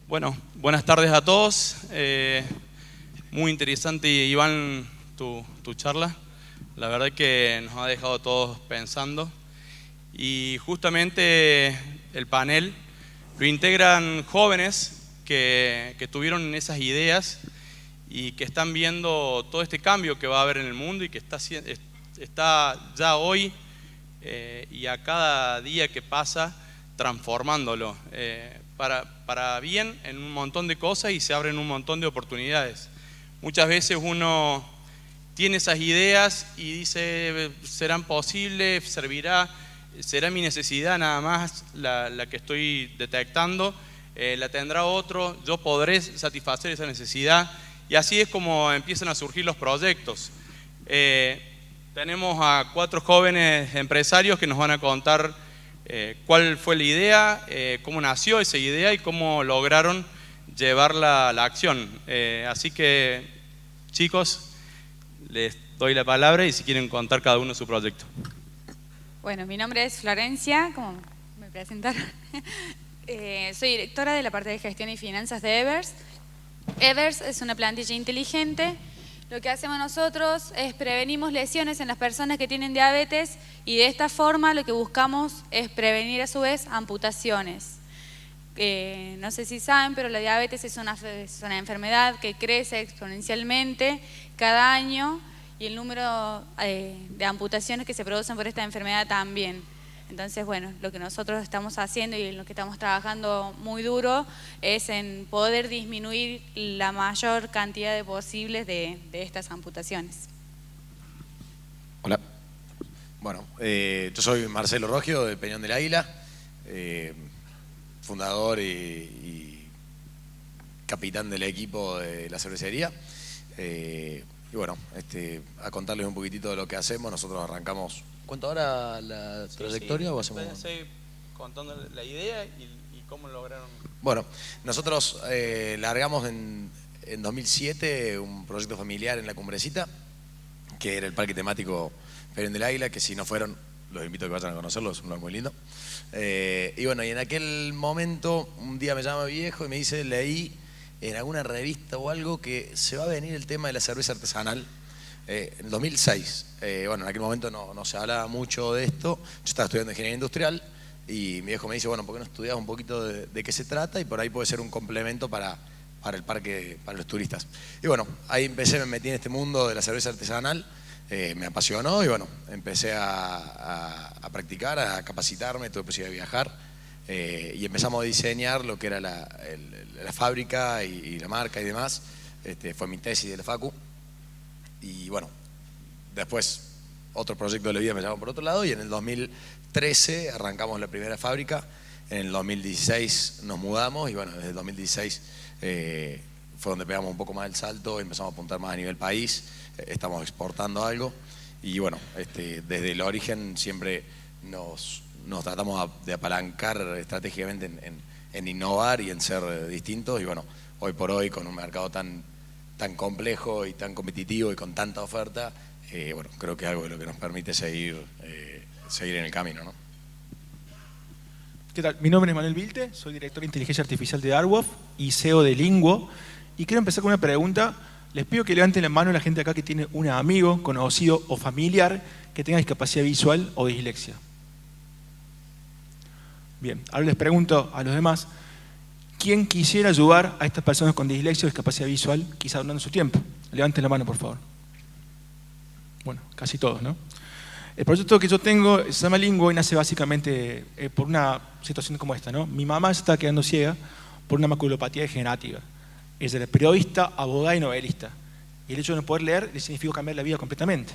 Bueno, buenas tardes a todos. Muy interesante, Iván, tu charla. La verdad que nos ha dejado todos pensando. Y justamente el panel lo integran jóvenes que tuvieron esas ideas y que están viendo todo este cambio que va a haber en el mundo y que está ya hoy y a cada día que pasa transformándolo para bien en un montón de cosas, y se abren un montón de oportunidades. Muchas veces uno tiene esas ideas y dice, ¿serán posibles? ¿Servirá? ¿Será mi necesidad nada más la que estoy detectando? ¿La tendrá otro? ¿Yo podré satisfacer esa necesidad? Y así es como empiezan a surgir los proyectos. Tenemos a 4 jóvenes empresarios que nos van a contar cuál fue la idea, cómo nació esa idea y cómo lograron llevarla a la acción. Así que, chicos, les doy la palabra y si quieren contar cada uno su proyecto. Bueno, mi nombre es Florencia, como me presentaron. Soy directora de la parte de gestión y finanzas de Evers. Evers es una plantilla inteligente. Lo que hacemos nosotros es prevenimos lesiones en las personas que tienen diabetes, y de esta forma lo que buscamos es prevenir a su vez amputaciones. No sé si saben, pero la diabetes es una enfermedad que crece exponencialmente cada año, y el número de amputaciones que se producen por esta enfermedad también. Entonces, bueno, lo que nosotros estamos haciendo y en lo que estamos trabajando muy duro es en poder disminuir la mayor cantidad de posibles de estas amputaciones. Hola. Bueno, yo soy Marcelo Rogio de Peñón del Águila, fundador y capitán del equipo de la cervecería. Y bueno, a contarles un poquitito de lo que hacemos. Nosotros arrancamos... ¿Cuento ahora la trayectoria o hacemos...? Sí, contando la idea y cómo lograron... Bueno, nosotros largamos en 2007 un proyecto familiar en La Cumbrecita, que era el parque temático Peñón del Águila, que si no fueron, los invito a que vayan a conocerlo, es un lugar muy lindo. Y bueno, y en aquel momento, un día me llama mi viejo y me dice, leí en alguna revista o algo que se va a venir el tema de la cerveza artesanal en 2006. Bueno, en aquel momento no se hablaba mucho de esto. Yo estaba estudiando ingeniería industrial y mi viejo me dice, bueno, ¿por qué no estudias un poquito de qué se trata? Y por ahí puede ser un complemento para el parque, para los turistas. Y bueno, ahí empecé, me metí en este mundo de la cerveza artesanal, me apasionó y bueno, empecé a practicar, a capacitarme, tuve posibilidad de viajar y empezamos a diseñar lo que era la fábrica y la marca y demás. Fue mi tesis de la Facu. Y bueno, después otro proyecto de la vida me llamó por otro lado y en el 2013 arrancamos la primera fábrica. En el 2016 nos mudamos y bueno, desde el 2016 fue donde pegamos un poco más el salto, empezamos a apuntar más a nivel país, estamos exportando algo y bueno, desde el origen siempre nos tratamos de apalancar estratégicamente en innovar y en ser distintos. Y bueno, hoy por hoy con un mercado tan complejo y tan competitivo y con tanta oferta, bueno, creo que es algo de lo que nos permite seguir en el camino, ¿no? ¿Qué tal? Mi nombre es Manuel Vilte, soy director de Inteligencia Artificial de Darwoff y CEO de Linguo. Y quiero empezar con una pregunta. Les pido que levanten la mano a la gente acá que tiene un amigo, conocido o familiar que tenga discapacidad visual o dislexia. Bien, ahora les pregunto a los demás, ¿quién quisiera ayudar a estas personas con dislexia o discapacidad visual, quizá donando su tiempo? Levanten la mano, por favor. Bueno, casi todos, ¿no? El proyecto que yo tengo se llama Linguo y nace básicamente por una situación como esta, ¿no? Mi mamá se está quedando ciega por una maculopatía degenerativa. Ella era periodista, abogada y novelista. Y el hecho de no poder leer le significó cambiar la vida completamente.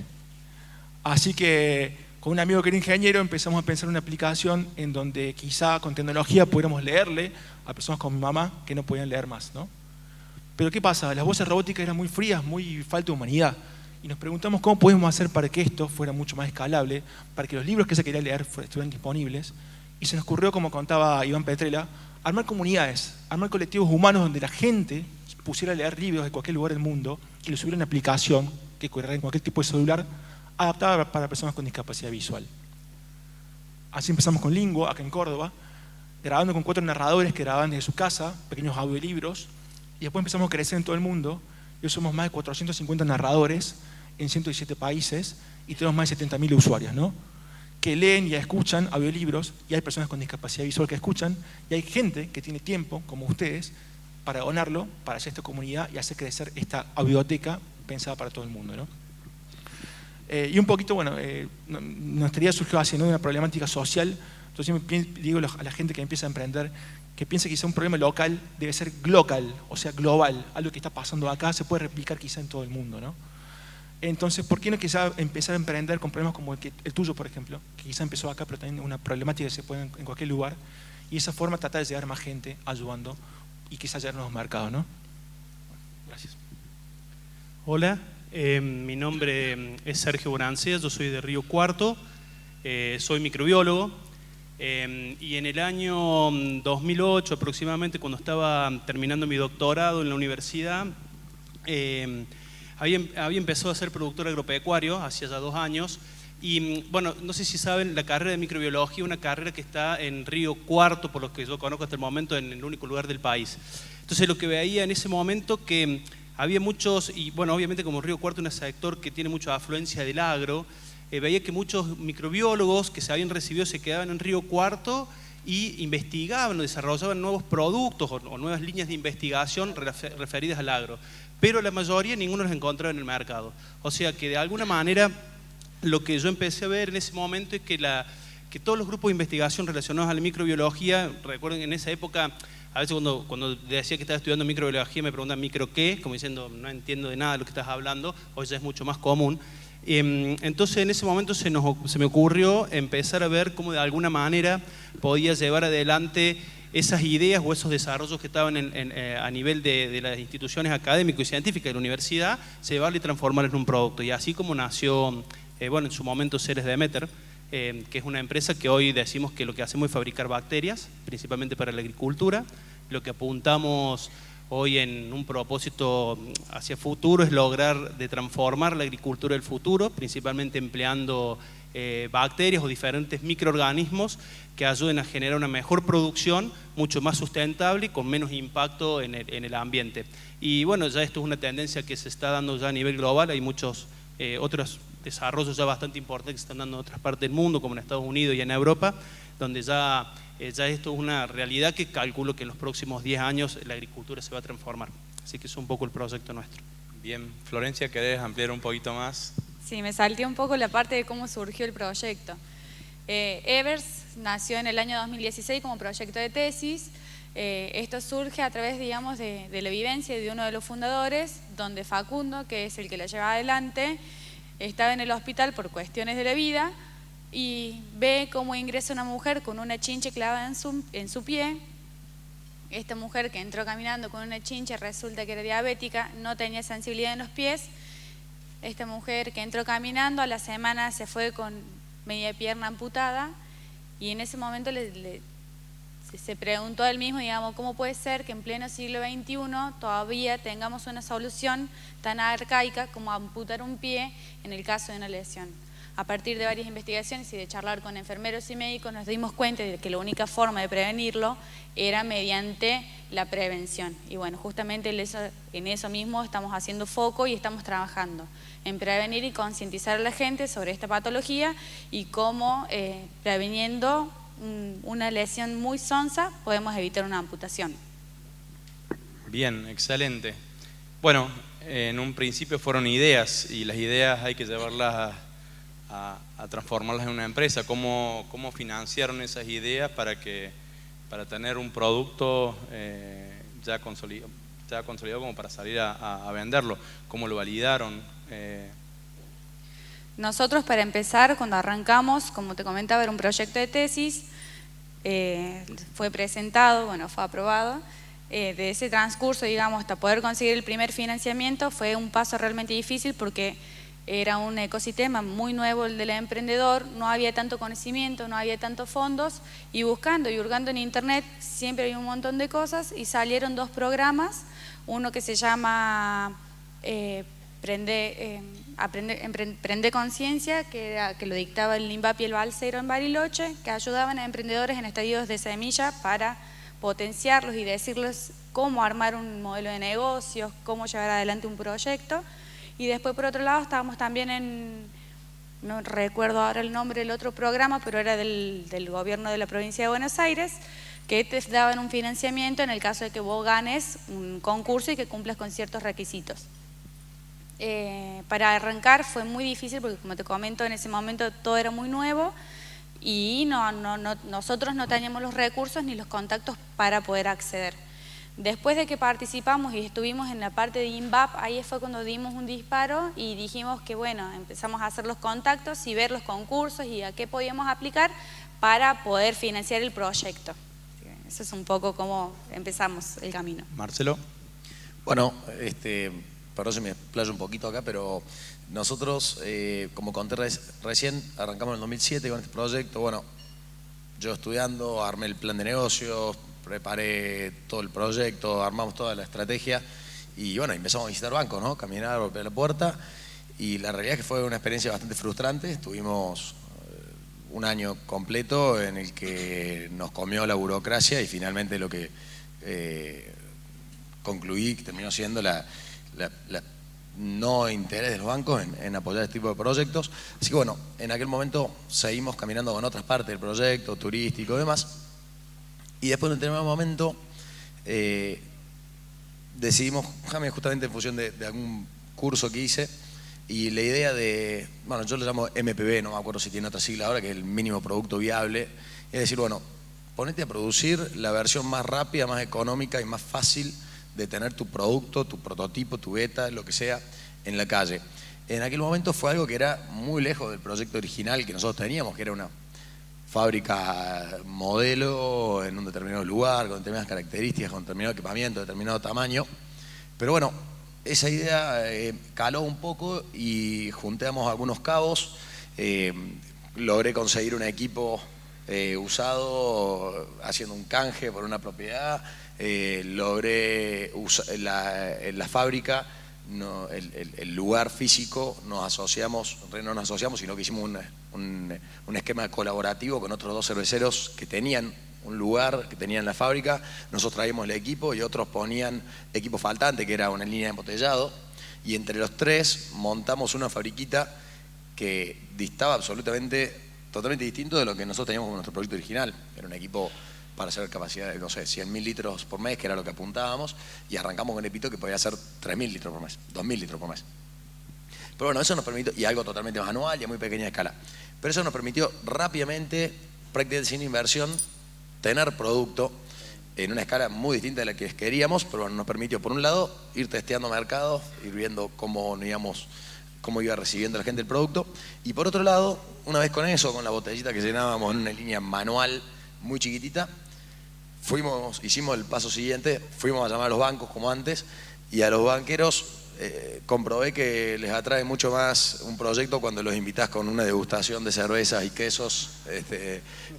Así que con un amigo que era ingeniero empezamos a pensar en una aplicación en donde quizá con tecnología pudiéramos leerle a personas como mi mamá que no podían leer más, ¿no? Pero ¿qué pasa? Las voces robóticas eran muy frías, muy falta de humanidad. Y nos preguntamos cómo podemos hacer para que esto fuera mucho más escalable, para que los libros que se quería leer estuvieran disponibles. Y se nos ocurrió, como contaba Iván Petrella, armar comunidades, armar colectivos humanos donde la gente pusiera a leer libros de cualquier lugar del mundo y lo subiera en una aplicación que corriera en cualquier tipo de celular adaptada para personas con discapacidad visual. Así empezamos con Linguo, acá en Córdoba. grabando con 4 narradores que grababan desde su casa, pequeños audiolibros, y después empezamos a crecer en todo el mundo. Hoy somos más de 450 narradores en 117 países y tenemos más de 70.000 usuarios, ¿no? Que leen y escuchan audiolibros, y hay personas con discapacidad visual que escuchan, y hay gente que tiene tiempo, como ustedes, para donarlo, para hacer esta comunidad y hacer crecer esta audioteca pensada para todo el mundo, ¿no? Y un poquito, bueno, nuestra idea surgió así, ¿no? De una problemática social. Entonces siempre digo a la gente que empieza a emprender que piense que quizá un problema local debe ser global, o sea, global. Algo que está pasando acá se puede replicar quizá en todo el mundo, ¿no? Entonces, ¿por qué no quizá empezar a emprender con problemas como el tuyo, por ejemplo? Que quizá empezó acá, pero también una problemática que se puede en cualquier lugar. Y de esa forma tratar de llegar a más gente ayudando y quizá llegar a nuevos mercados, ¿no? Gracias. Hola, mi nombre es Sergio Bonancea, yo soy de Río Cuarto, soy microbiólogo. Y en el año 2008 aproximadamente, cuando estaba terminando mi doctorado en la universidad, había empezado a ser productor agropecuario hacía ya 2 años. Y bueno, no sé si saben, la carrera de microbiología es una carrera que está en Río Cuarto, por lo que yo conozco hasta el momento, en el único lugar del país. Entonces lo que veía en ese momento que había muchos, y bueno, obviamente como Río Cuarto es un sector que tiene mucha afluencia del agro, veía que muchos microbiólogos que se habían recibido se quedaban en Río Cuarto y investigaban o desarrollaban nuevos productos o nuevas líneas de investigación referidas al agro. Pero la mayoría, ninguno los encontraba en el mercado. O sea que de alguna manera lo que yo empecé a ver en ese momento es que todos los grupos de investigación relacionados a la microbiología, recuerden en esa época, a veces cuando decía que estaba estudiando microbiología me preguntan ¿micro qué? Como diciendo no entiendo de nada de lo que estás hablando, hoy ya es mucho más común. Entonces en ese momento se me ocurrió empezar a ver cómo de alguna manera podía llevar adelante esas ideas o esos desarrollos que estaban a nivel de las instituciones académicas y científicas de la universidad, llevarlo y transformarlo en un producto. Y así como nació, bueno, en su momento Ceres Demeter, que es una empresa que hoy decimos que lo que hacemos es fabricar bacterias, principalmente para la agricultura. Lo que apuntamos hoy en un propósito hacia futuro es lograr de transformar la agricultura del futuro, principalmente empleando bacterias o diferentes microorganismos que ayuden a generar una mejor producción, mucho más sustentable y con menos impacto en el ambiente. Y bueno, ya esto es una tendencia que se está dando ya a nivel global, hay muchos otros desarrollos ya bastante importantes que se están dando en otras partes del mundo, como en Estados Unidos y en Europa, donde ya esto es una realidad que calculo que en los próximos 10 años la agricultura se va a transformar. Así que es un poco el proyecto nuestro. Bien, Florencia, ¿querés ampliar un poquito más? Sí, me salté un poco la parte de cómo surgió el proyecto. Evers nació en el año 2016 como proyecto de tesis. Esto surge a través, digamos, de la vivencia de uno de los fundadores, donde Facundo, que es el que lo lleva adelante, estaba en el hospital por cuestiones de la vida y ve cómo ingresa una mujer con una chinche clavada en su pie. Esta mujer que entró caminando con una chinche resulta que era diabética, no tenía sensibilidad en los pies. Esta mujer que entró caminando a la semana se fue con media pierna amputada y en ese momento se preguntó a él mismo, digamos, ¿cómo puede ser que en pleno siglo XXI todavía tengamos una solución tan arcaica como amputar un pie en el caso de una lesión? A partir de varias investigaciones y de charlar con enfermeros y médicos nos dimos cuenta de que la única forma de prevenirlo era mediante la prevención. Y bueno, justamente en eso mismo estamos haciendo foco y estamos trabajando en prevenir y concientizar a la gente sobre esta patología y cómo preveniendo una lesión muy sonsa podemos evitar una amputación. Bien, excelente. Bueno, en un principio fueron ideas y las ideas hay que llevarlas a transformarlas en una empresa. ¿Cómo financiaron esas ideas para tener un producto ya consolidado como para salir a venderlo? ¿Cómo lo validaron? Nosotros, para empezar, cuando arrancamos, como te comentaba, era un proyecto de tesis, fue presentado, bueno, fue aprobado. De ese transcurso, digamos, hasta poder conseguir el primer financiamiento fue un paso realmente difícil porque era un ecosistema muy nuevo el del emprendedor, no había tanto conocimiento, no había tantos fondos y buscando y hurgando en internet siempre hay un montón de cosas y salieron 2 programas, uno que se llama Prende Conciencia, que lo dictaba el INVAP y el Balsero en Bariloche, que ayudaban a emprendedores en estadios de semilla para potenciarlos y decirles cómo armar un modelo de negocios, cómo llevar adelante un proyecto. Y después, por otro lado, estábamos también en, no recuerdo ahora el nombre del otro programa, pero era del gobierno de la provincia de Buenos Aires, que te daban un financiamiento en el caso de que vos ganes un concurso y que cumplas con ciertos requisitos. Para arrancar fue muy difícil porque, como te comento, en ese momento todo era muy nuevo y nosotros no teníamos los recursos ni los contactos para poder acceder. Después de que participamos y estuvimos en la parte de INVAP, ahí fue cuando dimos un disparo y dijimos que, bueno, empezamos a hacer los contactos y ver los concursos y a qué podíamos aplicar para poder financiar el proyecto. Eso es un poco cómo empezamos el camino. Marcelo. Bueno, perdón si me explayo un poquito acá, pero nosotros, como conté recién, arrancamos en el 2007 con este proyecto. Bueno, yo estudiando, armé el plan de negocios, preparé todo el proyecto, armamos toda la estrategia y bueno, empezamos a visitar bancos, ¿no? Caminar, golpear la puerta y la realidad es que fue una experiencia bastante frustrante. Estuvimos un año completo en el que nos comió la burocracia y finalmente lo que concluí que terminó siendo la no interés de los bancos en apoyar este tipo de proyectos. Así que bueno, en aquel momento seguimos caminando con otras partes del proyecto, turístico y demás. Y después en un determinado momento decidimos, justamente en función de algún curso que hice, y la idea de, bueno, yo lo llamo MPV, no me acuerdo si tiene otra sigla ahora, que es el mínimo producto viable, es decir, bueno, ponete a producir la versión más rápida, más económica y más fácil de tener tu producto, tu prototipo, tu beta, lo que sea, en la calle. En aquel momento fue algo que era muy lejos del proyecto original que nosotros teníamos, que era una fábrica modelo en un determinado lugar, con determinadas características, con determinado equipamiento, determinado tamaño. Pero bueno, esa idea caló un poco y juntamos algunos cabos. Logré conseguir un equipo usado haciendo un canje por una propiedad. Logré la fábrica, el lugar físico, no nos asociamos, sino que hicimos un esquema colaborativo con otros dos cerveceros que tenían un lugar, que tenían la fábrica. Nosotros traíamos el equipo y otros ponían equipo faltante, que era una línea de embotellado, y entre los tres montamos una fabriquita que distaba totalmente distinto de lo que nosotros teníamos con nuestro proyecto original. Era un equipo para hacer capacidad de, no sé, 100.000 litros por mes, que era lo que apuntábamos, y arrancamos con el pito que podía hacer 3.000 litros por mes, 2.000 litros por mes. Pero bueno, eso nos permitió, y algo totalmente manual y a muy pequeña escala, pero eso nos permitió rápidamente, prácticamente sin inversión, tener producto en una escala muy distinta de la que queríamos, pero bueno, nos permitió, por un lado, ir testeando mercados, ir viendo cómo iba recibiendo la gente el producto, y por otro lado, una vez con eso, con la botellita que llenábamos en una línea manual muy chiquitita, hicimos el paso siguiente, fuimos a llamar a los bancos como antes, y a los banqueros comprobé que les atrae mucho más un proyecto cuando los invitás con una degustación de cervezas y quesos,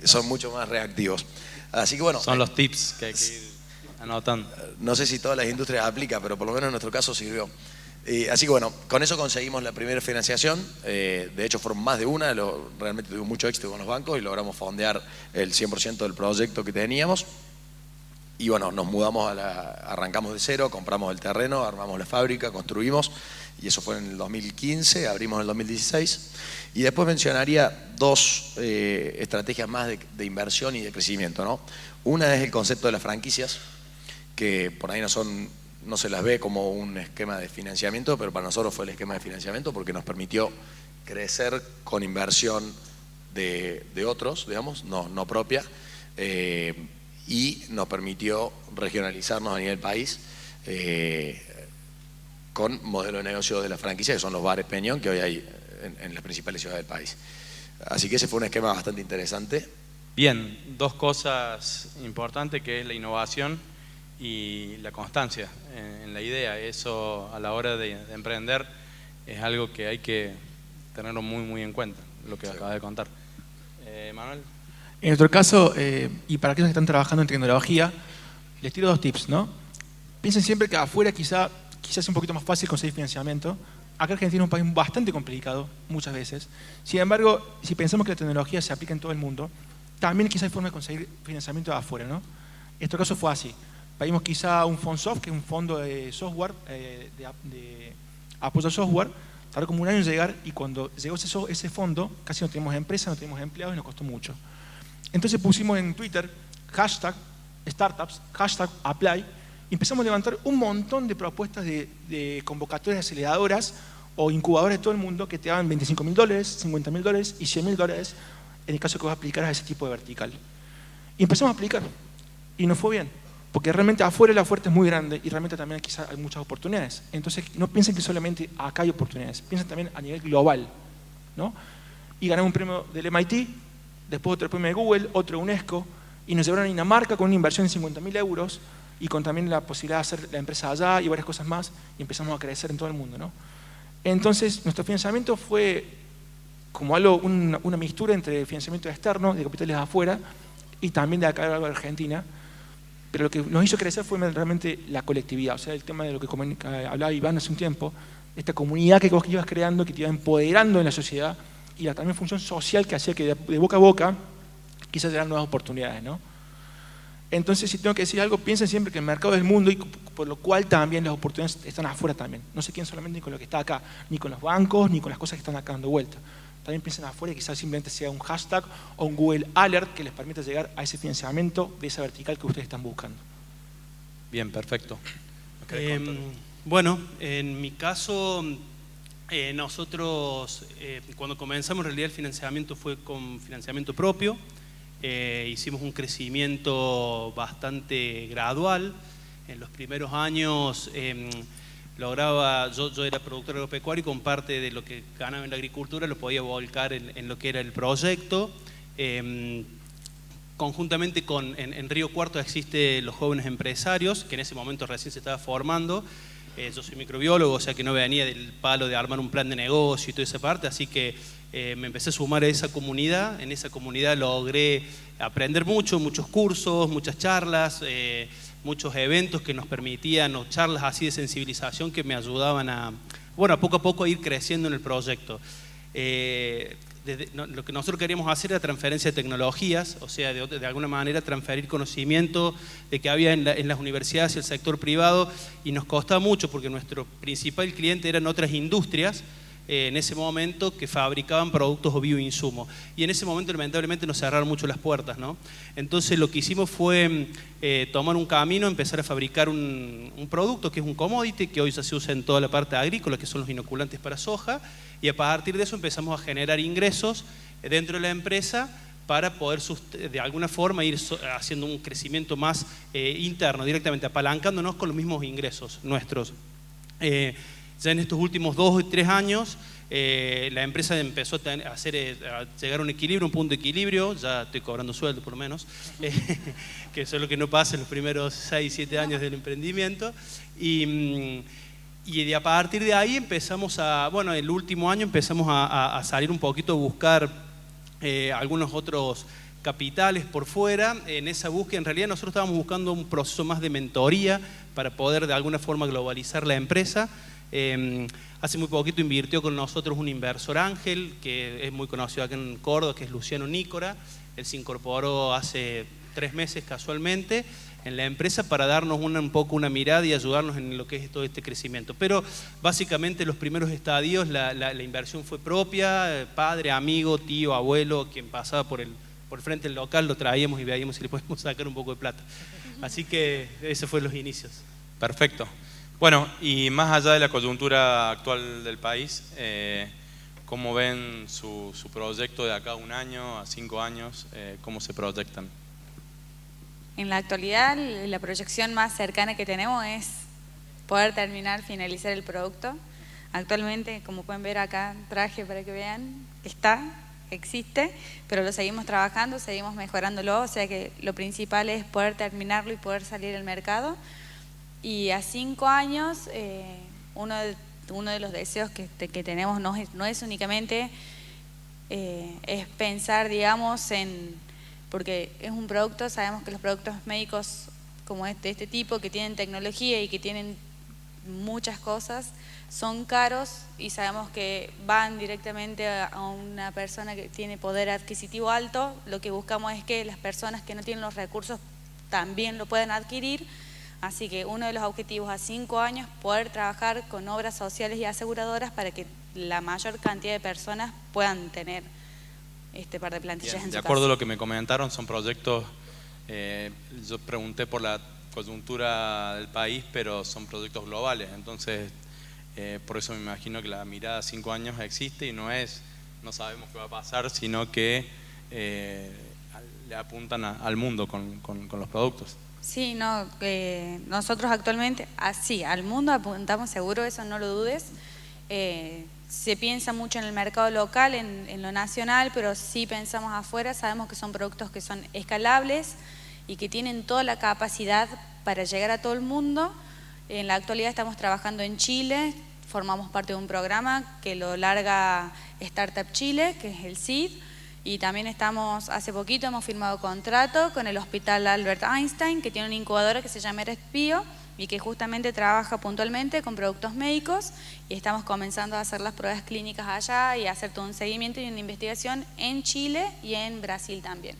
son mucho más reactivos. Así que bueno. Son los tips que hay que ir anotando. No sé si todas las industrias aplican, pero por lo menos en nuestro caso sirvió. Así que bueno, con eso conseguimos la primera financiación, de hecho fueron más de una, realmente tuvimos mucho éxito con los bancos y logramos fondear el 100% del proyecto que teníamos. Y bueno, nos mudamos, arrancamos de cero, compramos el terreno, armamos la fábrica, construimos, y eso fue en el 2015, abrimos en el 2016. Y después mencionaría dos estrategias más de inversión y de crecimiento, ¿no? Una es el concepto de las franquicias, que por ahí no se las ve como un esquema de financiamiento, pero para nosotros fue el esquema de financiamiento porque nos permitió crecer con inversión de otros, digamos, no propia, y nos permitió regionalizarnos a nivel país con modelo de negocio de la franquicia, que son los bares Peñón, que hoy hay en las principales ciudades del país. Así que ese fue un esquema bastante interesante. Bien, dos cosas importantes, que es la innovación y la constancia en la idea. Eso a la hora de emprender es algo que hay que tenerlo muy en cuenta, lo que acabas de contar. Manuel. En nuestro caso, y para aquellos que están trabajando en tecnología, les tiro dos tips, ¿no? Piensen siempre que afuera quizás es un poquito más fácil conseguir financiamiento, acá Argentina es un país bastante complicado, muchas veces. Sin embargo, si pensamos que la tecnología se aplica en todo el mundo, también quizá hay forma de conseguir financiamiento de afuera, ¿no? En este caso fue así. Pedimos quizá un FondSoft, que es un fondo de software, de apoyo a software, tardó como un año en llegar, y cuando llegó ese fondo, casi no teníamos empresa, no teníamos empleados y nos costó mucho. Entonces pusimos en Twitter hashtag startups, hashtag apply, y empezamos a levantar un montón de propuestas de convocatorias aceleradoras o incubadoras de todo el mundo que te daban $25.000, $50.000 y $100.000 en el caso que vas a aplicar a ese tipo de vertical. Y empezamos a aplicar, y nos fue bien, porque realmente afuera la oferta es muy grande y realmente también quizás hay muchas oportunidades. Entonces no piensen que solamente acá hay oportunidades, piensen también a nivel global, ¿no? Y ganamos un premio del MIT, después otro premio de Google, otro UNESCO, y nos llevaron a Dinamarca con una inversión de 50.000 euros y con también la posibilidad de hacer la empresa allá y varias cosas más, y empezamos a crecer en todo el mundo, ¿no? Entonces nuestro financiamiento fue como algo, una mixtura entre financiamiento externo, de capitales de afuera, y también de acá de Argentina, pero lo que nos hizo crecer fue realmente la colectividad, o sea, el tema de lo que hablaba Iván hace un tiempo, esta comunidad que vos ibas creando, que te iba empoderando en la sociedad, y la también función social que hacía que de boca a boca quizás eran nuevas oportunidades, ¿no? Entonces, si tengo que decir algo, piensen siempre que el mercado es el mundo, y por lo cual también las oportunidades están afuera también. No se queden solamente con lo que está acá, ni con los bancos, ni con las cosas que están acá dando vuelta. También piensen afuera y quizás simplemente sea un hashtag o un Google Alert que les permita llegar a ese financiamiento de esa vertical que ustedes están buscando. Bien, perfecto. Bueno, en mi caso, nosotros cuando comenzamos en realidad el financiamiento fue con financiamiento propio. Hicimos un crecimiento bastante gradual. En los primeros años yo era productor agropecuario y con parte de lo que ganaba en la agricultura lo podía volcar en lo que era el proyecto. Conjuntamente en Río Cuarto existen los jóvenes empresarios, que en ese momento recién se estaba formando. Yo soy microbiólogo, o sea que no venía del palo de armar un plan de negocio y toda esa parte, así que me empecé a sumar a esa comunidad. En esa comunidad logré aprender muchos cursos, muchas charlas, muchos eventos que nos permitían, o charlas así de sensibilización que me ayudaban a poco a poco a ir creciendo en el proyecto. Lo que nosotros queríamos hacer era transferencia de tecnologías, o sea, de alguna manera transferir conocimiento de que había en las universidades y el sector privado, y nos costaba mucho porque nuestro principal cliente eran otras industrias en ese momento que fabricaban productos o bioinsumos, y en ese momento lamentablemente nos cerraron mucho las puertas, ¿no? Entonces lo que hicimos fue tomar un camino, empezar a fabricar un producto que es un commodity que hoy ya se usa en toda la parte agrícola, que son los inoculantes para soja, y a partir de eso empezamos a generar ingresos dentro de la empresa para poder de alguna forma ir haciendo un crecimiento más interno, directamente apalancándonos con los mismos ingresos nuestros. Ya en estos últimos 2 o 3 años la empresa empezó a llegar a un equilibrio, un punto de equilibrio. Ya estoy cobrando sueldo por lo menos, que eso es lo que no pasa en los primeros 6, 7 años del emprendimiento. Y a partir de ahí empezamos el último año empezamos a salir un poquito a buscar algunos otros capitales por fuera. En esa búsqueda, en realidad nosotros estábamos buscando un proceso más de mentoría para poder de alguna forma globalizar la empresa. Hace muy poquito invirtió con nosotros un inversor ángel que es muy conocido acá en Córdoba, que es Luciano Nícora. Él se incorporó hace 3 meses casualmente en la empresa para darnos un poco una mirada y ayudarnos en lo que es todo este crecimiento. Pero básicamente los primeros estadios la inversión fue propia, padre, amigo, tío, abuelo, quien pasaba por el frente del local lo traíamos y veíamos si le podemos sacar un poco de plata. Así que esos fueron los inicios. Perfecto. Bueno, y más allá de la coyuntura actual del país, ¿cómo ven su proyecto de acá a 1 año, a 5 años? ¿Cómo se proyectan? En la actualidad, la proyección más cercana que tenemos es poder finalizar el producto. Actualmente, como pueden ver acá, traje para que vean, existe, pero lo seguimos trabajando, seguimos mejorándolo, o sea que lo principal es poder terminarlo y poder salir al mercado. Y a 5 años, uno de los deseos que tenemos no es únicamente es pensar, digamos, porque es un producto, sabemos que los productos médicos como de este tipo, que tienen tecnología y que tienen muchas cosas, son caros y sabemos que van directamente a una persona que tiene poder adquisitivo alto. Lo que buscamos es que las personas que no tienen los recursos también lo puedan adquirir. Así que uno de los objetivos a 5 años, poder trabajar con obras sociales y aseguradoras para que la mayor cantidad de personas puedan tener este par de plantillas en su De acuerdo casa. a lo que me comentaron, son proyectos, yo pregunté por la coyuntura del país, pero son proyectos globales, entonces por eso me imagino que la mirada a 5 años existe y no sabemos qué va a pasar, sino que le apuntan al mundo con los productos. Sí, no, nosotros actualmente, así, al mundo apuntamos seguro, eso no lo dudes. Se piensa mucho en el mercado local, en lo nacional, pero sí pensamos afuera, sabemos que son productos que son escalables y que tienen toda la capacidad para llegar a todo el mundo. En la actualidad estamos trabajando en Chile, formamos parte de un programa que lo larga Startup Chile, que es el SID, y también hace poquito hemos firmado contrato con el Hospital Albert Einstein, que tiene una incubadora que se llama Respio y que justamente trabaja puntualmente con productos médicos, y estamos comenzando a hacer las pruebas clínicas allá y a hacer todo un seguimiento y una investigación en Chile y en Brasil también.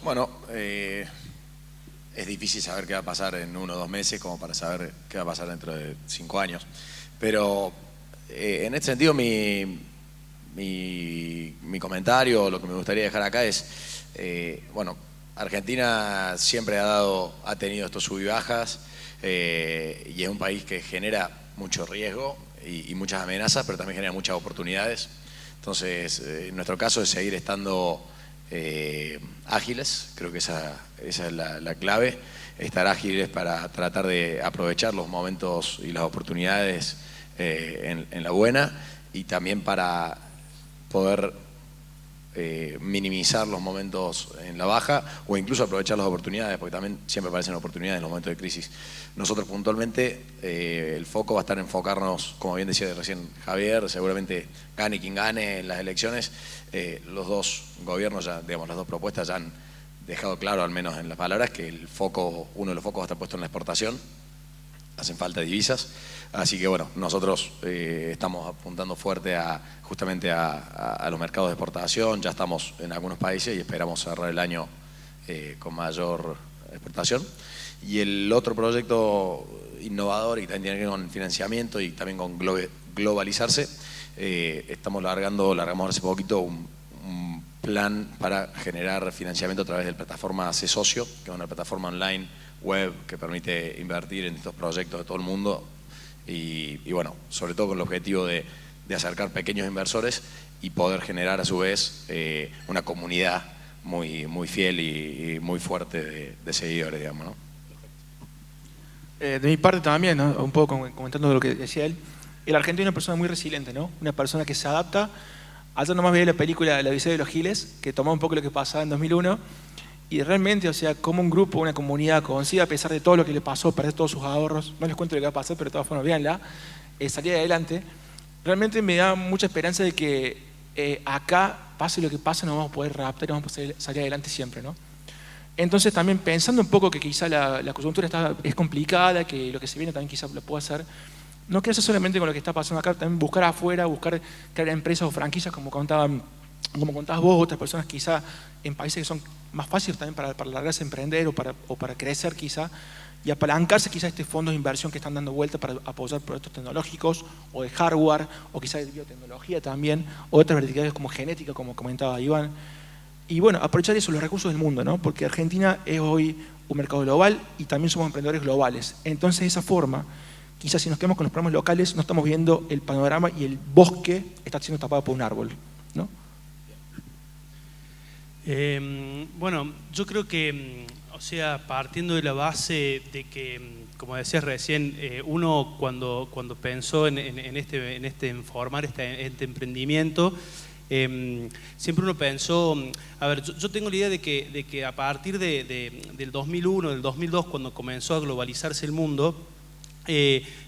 Bueno, es difícil saber qué va a pasar en 1 o 2 meses como para saber qué va a pasar dentro de 5 años. Pero en este sentido mi comentario, lo que me gustaría dejar acá es, bueno, Argentina siempre ha tenido estos sub y bajas y es un país que genera mucho riesgo y muchas amenazas, pero también genera muchas oportunidades. Entonces, en nuestro caso es seguir estando ágiles, creo que esa es la clave, estar ágiles para tratar de aprovechar los momentos y las oportunidades en la buena, y también para poder minimizar los momentos en la baja o incluso aprovechar las oportunidades, porque también siempre aparecen oportunidades en los momentos de crisis. Nosotros puntualmente el foco va a estar en enfocarnos, como bien decía recién Javier, seguramente gane quien gane en las elecciones, los dos gobiernos ya, digamos, las dos propuestas ya han dejado claro, al menos en las palabras, que uno de los focos va a estar puesto en la exportación. Hacen falta divisas, así que bueno, nosotros estamos apuntando fuerte justamente a los mercados de exportación. Ya estamos en algunos países y esperamos cerrar el año con mayor exportación. Y el otro proyecto innovador, y también tiene que ver con financiamiento y también con globalizarse, largamos hace poquito un plan para generar financiamiento a través de la plataforma C Socio, que es una plataforma online web que permite invertir en estos proyectos de todo el mundo y bueno, sobre todo con el objetivo de acercar pequeños inversores y poder generar a su vez una comunidad muy fiel y muy fuerte de seguidores, digamos, ¿no? De mi parte también, ¿no? Un poco comentando lo que decía él, el argentino es una persona muy resiliente, ¿no? Una persona que se adapta. Ayer nomás veía la película La Odisea de los Giles, que tomó un poco lo que pasaba en 2001, y realmente, o sea, como un grupo, una comunidad consigue, a pesar de todo lo que le pasó, perder todos sus ahorros, no les cuento lo que va a pasar, pero de todas formas, véanla, salir adelante. Realmente me da mucha esperanza de que acá, pase lo que pase, nos vamos a poder adaptar y vamos a poder salir adelante siempre, ¿no? Entonces también pensando un poco que quizá la coyuntura es complicada, que lo que se viene también quizá lo pueda hacer, no quedarse solamente con lo que está pasando acá, también buscar afuera, buscar crear empresas o franquicias como contabas vos, otras personas quizá en países que son más fáciles también para largarse a emprender o para crecer quizá, y apalancarse quizá estos fondos de inversión que están dando vuelta para apoyar proyectos tecnológicos o de hardware o quizá de biotecnología también, o otras verticales como genética, como comentaba Iván. Y bueno, aprovechar eso, los recursos del mundo, ¿no? Porque Argentina es hoy un mercado global y también somos emprendedores globales. Entonces de esa forma, quizás si nos quedamos con los programas locales, no estamos viendo el panorama y el bosque está siendo tapado por un árbol, ¿no? Bueno, yo creo que, o sea, partiendo de la base de que, como decías recién, uno cuando pensó en formar este emprendimiento, siempre uno pensó, a ver, yo tengo la idea de que a partir del 2001, del 2002, cuando comenzó a globalizarse el mundo,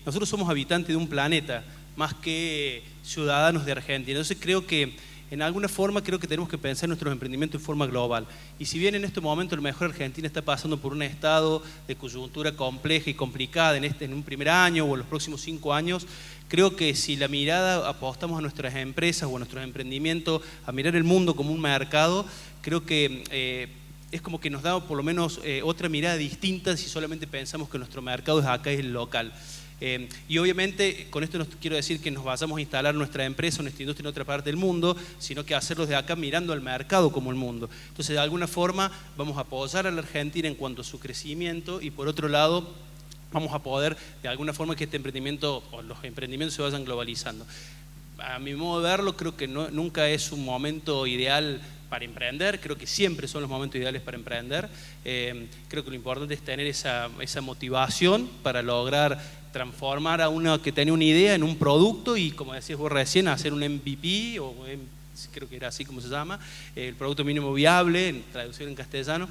nosotros somos habitantes de un planeta, más que ciudadanos de Argentina. Entonces creo que en alguna forma creo que tenemos que pensar nuestros emprendimientos en forma global. Y si bien en este momento a lo mejor Argentina está pasando por un estado de coyuntura compleja y complicada en un primer año o en los próximos 5 años, creo que si la mirada apostamos a nuestras empresas o a nuestros emprendimientos, a mirar el mundo como un mercado, creo que es como que nos da por lo menos otra mirada distinta si solamente pensamos que nuestro mercado es acá, es el local. Y obviamente con esto no quiero decir que nos vayamos a instalar nuestra empresa o nuestra industria en otra parte del mundo, sino que hacerlo de acá mirando al mercado como el mundo. Entonces de alguna forma vamos a apoyar a la Argentina en cuanto a su crecimiento y por otro lado vamos a poder de alguna forma que este emprendimiento o los emprendimientos se vayan globalizando. A mi modo de verlo, creo que nunca es un momento ideal para emprender, creo que siempre son los momentos ideales para emprender. Creo que lo importante es tener esa motivación para lograr transformar a uno que tenía una idea en un producto y, como decías vos recién, hacer un MVP, o creo que era así como se llama, el producto mínimo viable, en traducción en castellano,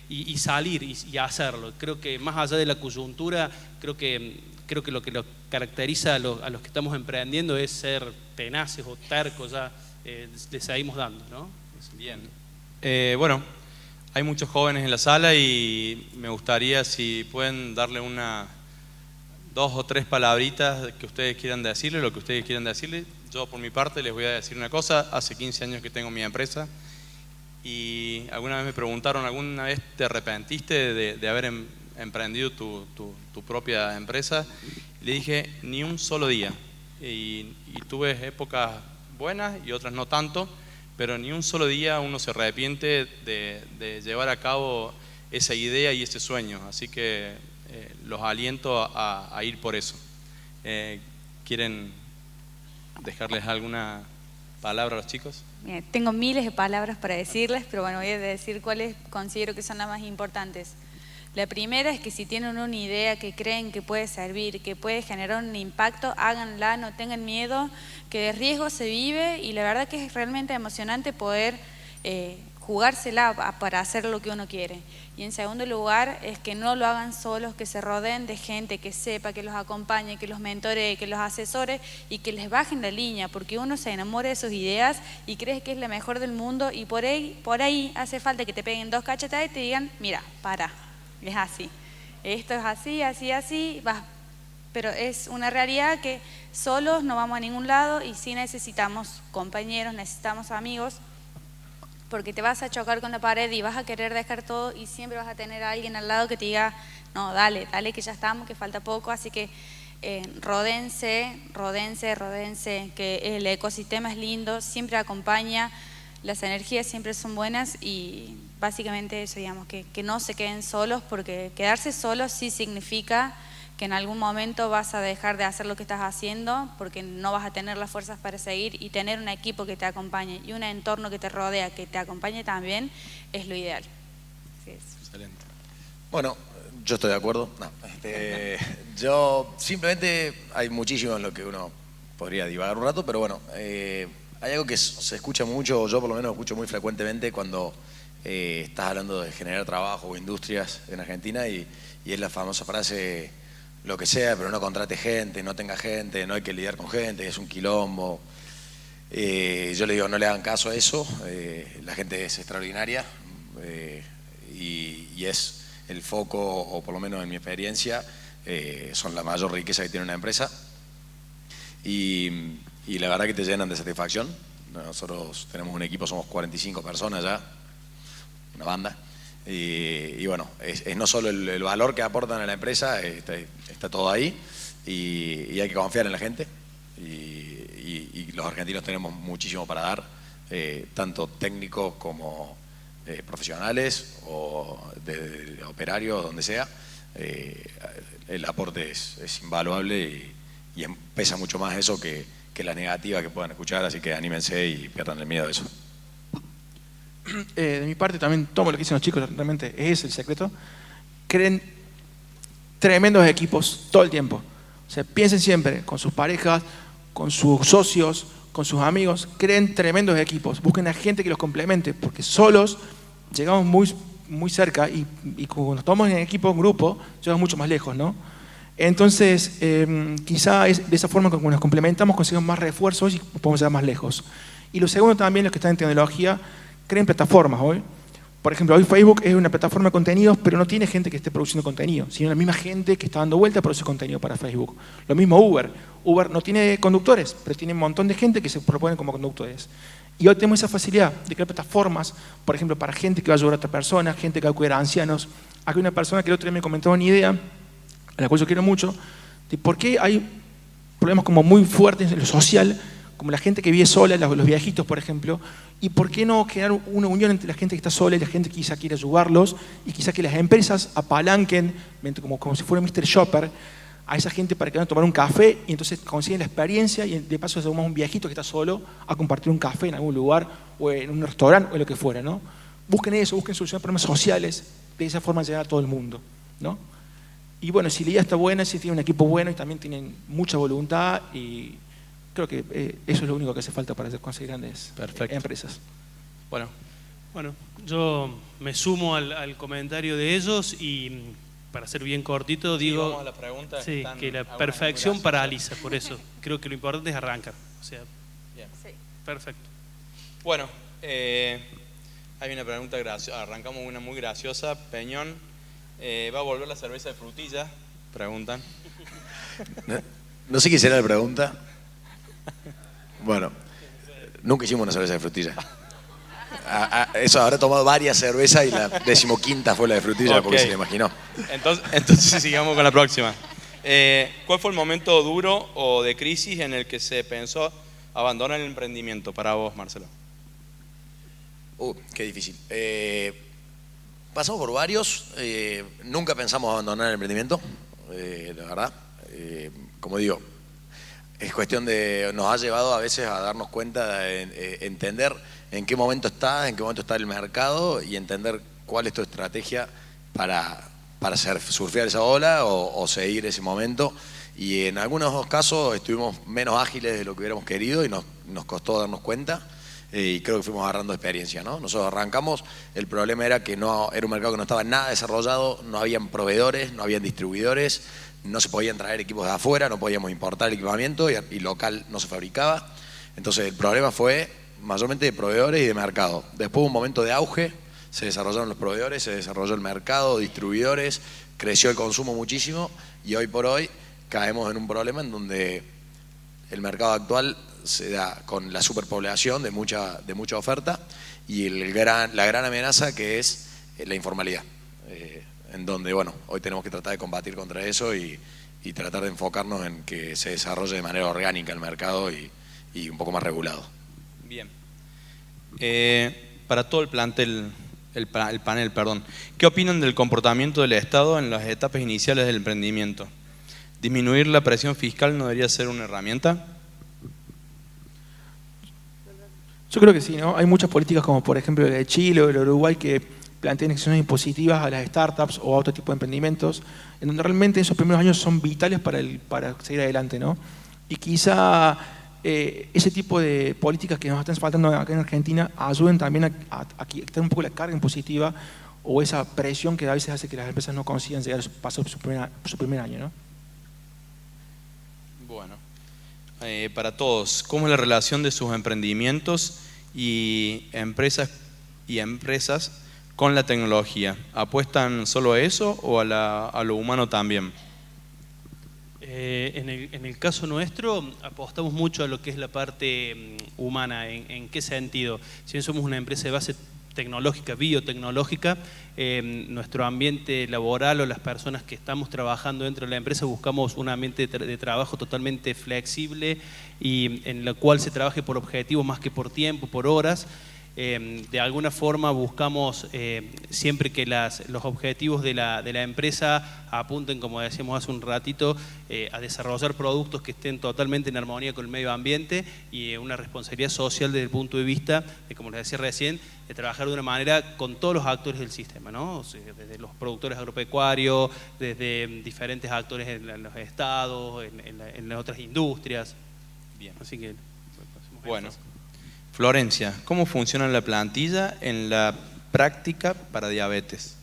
y salir y hacerlo. Creo que más allá de la coyuntura, creo que lo que lo caracteriza a los que estamos emprendiendo es ser tenaces o tercos, ya le seguimos dando, ¿no? Bien. Bueno, hay muchos jóvenes en la sala y me gustaría si pueden darle 2 o 3 palabritas que ustedes quieran decirle, lo que ustedes quieran decirle. Yo por mi parte les voy a decir una cosa, hace 15 años que tengo mi empresa y alguna vez me preguntaron, ¿alguna vez te arrepentiste de haber emprendido tu propia empresa? Le dije, ni un solo día. Y tuve épocas buenas y otras no tanto, pero ni un solo día uno se arrepiente de llevar a cabo esa idea y ese sueño. Así que los aliento a ir por eso. ¿Quieren dejarles alguna palabra a los chicos? Bien, tengo miles de palabras para decirles, pero bueno, voy a decir cuáles considero que son las más importantes. La primera es que si tienen una idea que creen que puede servir, que puede generar un impacto, háganla, no tengan miedo, que de riesgo se vive y la verdad que es realmente emocionante poder jugársela para hacer lo que uno quiere. Y en segundo lugar es que no lo hagan solos, que se rodeen de gente que sepa, que los acompañe, que los mentoree, que los asesore y que les bajen la línea, porque uno se enamora de sus ideas y cree que es la mejor del mundo y por ahí hace falta que te peguen 2 cachetadas y te digan, mira, para, es así, esto es así, así, así, va. Pero es una realidad que solos no vamos a ningún lado y sí necesitamos compañeros, necesitamos amigos, porque te vas a chocar con la pared y vas a querer dejar todo y siempre vas a tener a alguien al lado que te diga, no, dale, que ya estamos, que falta poco, así que ródense, que el ecosistema es lindo, siempre acompaña, las energías siempre son buenas y básicamente eso, digamos, que no se queden solos, porque quedarse solos sí significa que en algún momento vas a dejar de hacer lo que estás haciendo porque no vas a tener las fuerzas para seguir, y tener un equipo que te acompañe y un entorno que te rodea, que te acompañe también, es lo ideal. Así es. Excelente. Bueno, yo estoy de acuerdo. No, yo simplemente hay muchísimo en lo que uno podría divagar un rato, pero bueno, hay algo que se escucha mucho, yo por lo menos escucho muy frecuentemente cuando estás hablando de generar trabajo o industrias en Argentina y es la famosa frase, lo que sea, pero no contrate gente, no tenga gente, no hay que lidiar con gente, es un quilombo. Yo le digo, no le hagan caso a eso, la gente es extraordinaria y es el foco, o por lo menos en mi experiencia, son la mayor riqueza que tiene una empresa y la verdad que te llenan de satisfacción. Nosotros tenemos un equipo, somos 45 personas ya, una banda. Y bueno, es no solo el valor que aportan a la empresa, está todo ahí y hay que confiar en la gente y los argentinos tenemos muchísimo para dar, tanto técnicos como profesionales o de operarios, donde sea. El aporte es invaluable y pesa mucho más eso que la negativa que puedan escuchar, así que anímense y pierdan el miedo de eso. De mi parte también tomo lo que dicen los chicos, realmente es el secreto. Creen tremendos equipos todo el tiempo. O sea, piensen siempre con sus parejas, con sus socios, con sus amigos. Creen tremendos equipos. Busquen a gente que los complemente, porque solos llegamos muy cerca y cuando estamos en equipo, en grupo, llegamos mucho más lejos, ¿no? Entonces, quizá es de esa forma que cuando nos complementamos conseguimos más refuerzos y podemos llegar más lejos. Y lo segundo también, los que están en tecnología, creen plataformas hoy. Por ejemplo, hoy Facebook es una plataforma de contenidos, pero no tiene gente que esté produciendo contenido, sino la misma gente que está dando vuelta produce contenido para Facebook. Lo mismo Uber. Uber no tiene conductores, pero tiene un montón de gente que se proponen como conductores. Y hoy tenemos esa facilidad de crear plataformas, por ejemplo, para gente que va a ayudar a otra persona, gente que va a cuidar a ancianos. Aquí hay una persona que el otro día me comentó una idea, a la cual yo quiero mucho, de por qué hay problemas como muy fuertes en lo social, como la gente que vive sola, los viejitos, por ejemplo, y por qué no crear una unión entre la gente que está sola y la gente que quizá quiere ayudarlos, y quizá que las empresas apalanquen, como si fuera Mr. Shopper, a esa gente para que vayan a tomar un café y entonces consiguen la experiencia y de paso se suma un viejito que está solo a compartir un café en algún lugar o en un restaurante o en lo que fuera, ¿no? Busquen eso, busquen solucionar problemas sociales, de esa forma llegar a todo el mundo, ¿no? Y bueno, si la idea está buena, si tienen un equipo bueno y también tienen mucha voluntad y creo que eso es lo único que hace falta para conseguir grandes empresas. Bueno, yo me sumo al comentario de ellos y para ser bien cortito digo vamos a la pregunta, sí, que la perfección paraliza, por eso creo que lo importante es arrancar. O sea, bien. Sí. Perfecto. Bueno, hay una pregunta graciosa, arrancamos una muy graciosa. Peñón, ¿va a volver la cerveza de frutilla? Preguntan. No sé qué será la pregunta. Bueno, nunca hicimos una cerveza de frutilla. Eso, habrá tomado varias cervezas y la 15ª fue la de frutilla, porque se le imaginó. Entonces sigamos con la próxima. ¿Cuál fue el momento duro o de crisis en el que se pensó abandonar el emprendimiento para vos, Marcelo? Qué difícil. Pasamos por varios. Nunca pensamos abandonar el emprendimiento, la verdad. Como digo, es cuestión de, nos ha llevado a veces a darnos cuenta, de entender en qué momento está el mercado y entender cuál es tu estrategia para surfear esa ola o seguir ese momento. Y en algunos casos estuvimos menos ágiles de lo que hubiéramos querido y nos costó darnos cuenta. Y creo que fuimos agarrando experiencia, ¿no? Nosotros arrancamos, el problema era que no era un mercado que no estaba nada desarrollado, no habían proveedores, no habían distribuidores, no se podían traer equipos de afuera, no podíamos importar el equipamiento y local no se fabricaba. Entonces el problema fue mayormente de proveedores y de mercado. Después hubo un momento de auge, se desarrollaron los proveedores, se desarrolló el mercado, distribuidores, creció el consumo muchísimo y hoy por hoy caemos en un problema en donde el mercado actual se da con la superpoblación de mucha oferta y la gran amenaza que es la informalidad, en donde bueno, hoy tenemos que tratar de combatir contra eso y tratar de enfocarnos en que se desarrolle de manera orgánica el mercado y un poco más regulado. Bien. Para todo el plantel, el panel, ¿qué opinan del comportamiento del Estado en las etapas iniciales del emprendimiento? ¿Disminuir la presión fiscal no debería ser una herramienta? Yo creo que sí, ¿no? Hay muchas políticas como por ejemplo la de Chile o el Uruguay que plantean exenciones impositivas a las startups o a otro tipo de emprendimientos, en donde realmente esos primeros años son vitales para seguir adelante, ¿no? Y quizá ese tipo de políticas que nos están faltando acá en Argentina ayuden también a quitar un poco la carga impositiva o esa presión que a veces hace que las empresas no consigan llegar a pasar su primer año, ¿no? Bueno, para todos, ¿cómo es la relación de sus emprendimientos y empresas con la tecnología? ¿Apuestan solo a eso o a lo humano también? En el caso nuestro apostamos mucho a lo que es la parte humana. ¿En qué sentido? Si bien somos una empresa de base tecnológica, biotecnológica, nuestro ambiente laboral o las personas que estamos trabajando dentro de la empresa buscamos un ambiente de trabajo totalmente flexible y en el cual se trabaje por objetivos más que por tiempo, por horas. De alguna forma buscamos siempre que los objetivos de la empresa apunten, como decíamos hace un ratito, a desarrollar productos que estén totalmente en armonía con el medio ambiente y una responsabilidad social desde el punto de vista, como les decía recién, de trabajar de una manera con todos los actores del sistema, ¿no? O sea, desde los productores agropecuarios, desde diferentes actores en los estados, en las otras industrias. Bien. Así que, bueno. Florencia, ¿cómo funciona la plantilla en la práctica para diabetes?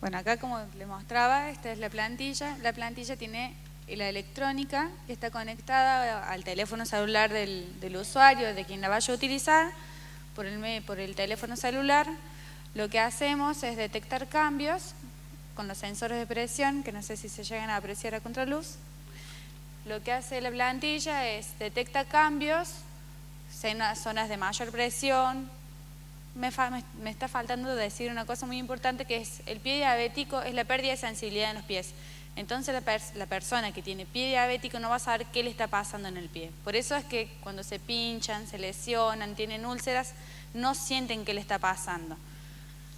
Bueno, acá como le mostraba, esta es la plantilla. La plantilla tiene y la electrónica que está conectada al teléfono celular del usuario, de quien la vaya a utilizar, por el teléfono celular. Lo que hacemos es detectar cambios con los sensores de presión, que no sé si se llegan a apreciar a contraluz. Lo que hace la plantilla es detecta cambios, zonas de mayor presión. Me está faltando decir una cosa muy importante, que es el pie diabético, es la pérdida de sensibilidad en los pies. Entonces la persona que tiene pie diabético no va a saber qué le está pasando en el pie. Por eso es que cuando se pinchan, se lesionan, tienen úlceras, no sienten qué le está pasando.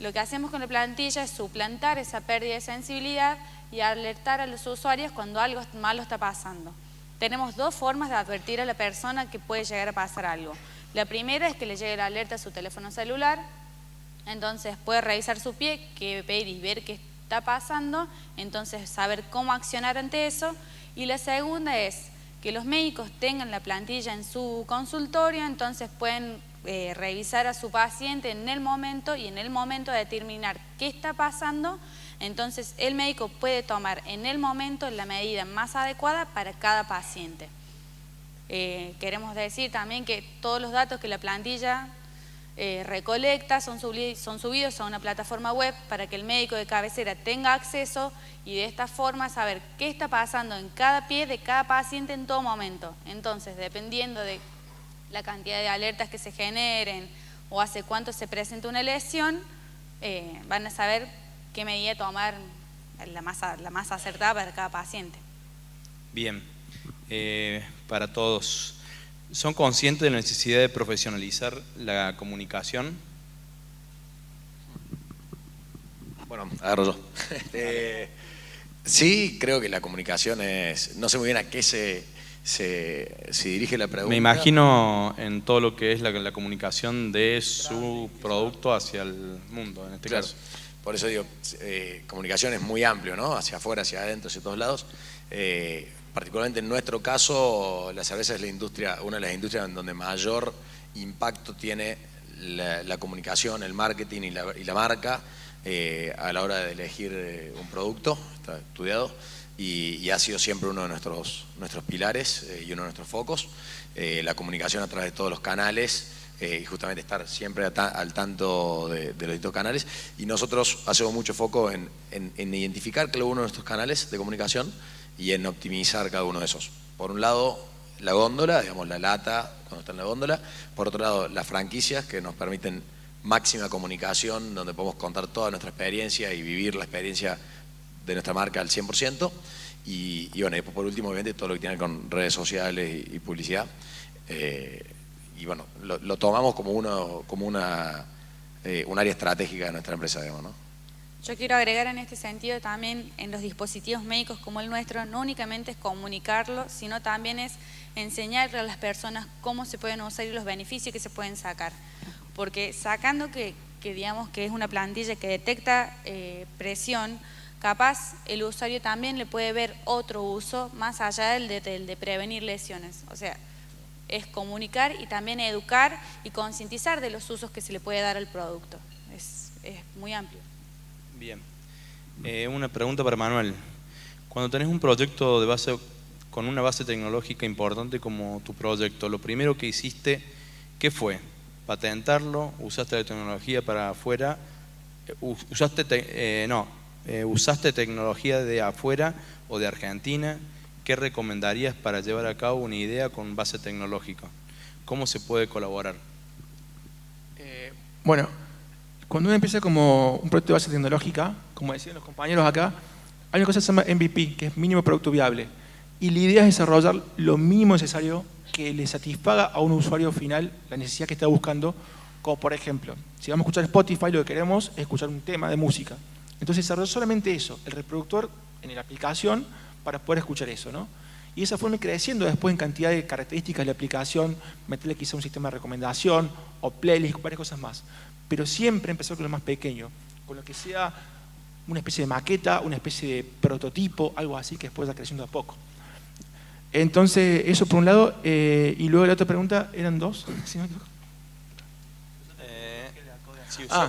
Lo que hacemos con la plantilla es suplantar esa pérdida de sensibilidad y alertar a los usuarios cuando algo malo está pasando. Tenemos dos formas de advertir a la persona que puede llegar a pasar algo. La primera es que le llegue la alerta a su teléfono celular, entonces puede revisar su pie, ver y ver qué está pasando, entonces saber cómo accionar ante eso. Y la segunda es que los médicos tengan la plantilla en su consultorio, entonces pueden revisar a su paciente en el momento y en el momento de determinar qué está pasando, entonces el médico puede tomar en el momento la medida más adecuada para cada paciente. Queremos decir también que todos los datos que la plantilla recolecta son subidos a una plataforma web para que el médico de cabecera tenga acceso y de esta forma saber qué está pasando en cada pie de cada paciente en todo momento. Entonces, dependiendo de la cantidad de alertas que se generen o hace cuánto se presenta una lesión, van a saber qué medida tomar la más acertada para cada paciente. Bien, para todos, ¿son conscientes de la necesidad de profesionalizar la comunicación? Bueno, agarro yo. Sí, creo que la comunicación es... No sé muy bien a qué se dirige la pregunta. Me imagino en todo lo que es la comunicación de su producto hacia el mundo, en este caso. Por eso digo, comunicación es muy amplio, ¿no? Hacia afuera, hacia adentro, hacia todos lados. Particularmente en nuestro caso, la cerveza es una de las industrias en donde mayor impacto tiene la comunicación, el marketing y la marca a la hora de elegir un producto. Está estudiado y ha sido siempre uno de nuestros pilares y uno de nuestros focos. La comunicación a través de todos los canales y justamente estar siempre al tanto de los distintos canales. Y nosotros hacemos mucho foco en identificar cada uno de nuestros canales de comunicación y en optimizar cada uno de esos. Por un lado, la góndola, digamos la lata cuando está en la góndola. Por otro lado, las franquicias que nos permiten máxima comunicación, donde podemos contar toda nuestra experiencia y vivir la experiencia de nuestra marca al 100%. Y bueno, y por último, obviamente, todo lo que tiene con redes sociales y publicidad. Y bueno, lo tomamos como un área estratégica de nuestra empresa, digamos, ¿no? Yo quiero agregar en este sentido también en los dispositivos médicos como el nuestro, no únicamente es comunicarlo, sino también es enseñarle a las personas cómo se pueden usar y los beneficios que se pueden sacar. Porque sacando que digamos que es una plantilla que detecta presión, capaz el usuario también le puede ver otro uso más allá del de prevenir lesiones. O sea, es comunicar y también educar y concientizar de los usos que se le puede dar al producto. Es muy amplio. Bien. Una pregunta para Manuel. Cuando tenés un proyecto con una base tecnológica importante como tu proyecto, lo primero que hiciste, ¿qué fue? ¿Patentarlo? ¿Usaste la tecnología para afuera? ¿Usaste tecnología de afuera o de Argentina? ¿Qué recomendarías para llevar a cabo una idea con base tecnológica? ¿Cómo se puede colaborar? Bueno, cuando uno empieza como un proyecto de base tecnológica, como decían los compañeros acá, hay una cosa que se llama MVP, que es mínimo producto viable. Y la idea es desarrollar lo mínimo necesario que le satisfaga a un usuario final la necesidad que está buscando. Como por ejemplo, si vamos a escuchar Spotify, lo que queremos es escuchar un tema de música. Entonces desarrollar solamente eso, el reproductor en la aplicación para poder escuchar eso, ¿no? Y esa fue creciendo después en cantidad de características de la aplicación, meterle quizá un sistema de recomendación o playlist, varias cosas más. Pero siempre empezar con lo más pequeño, con lo que sea una especie de maqueta, una especie de prototipo, algo así que después va creciendo a poco. Entonces, eso por un lado, y luego la otra pregunta, ¿eran dos? ¿Sí, no?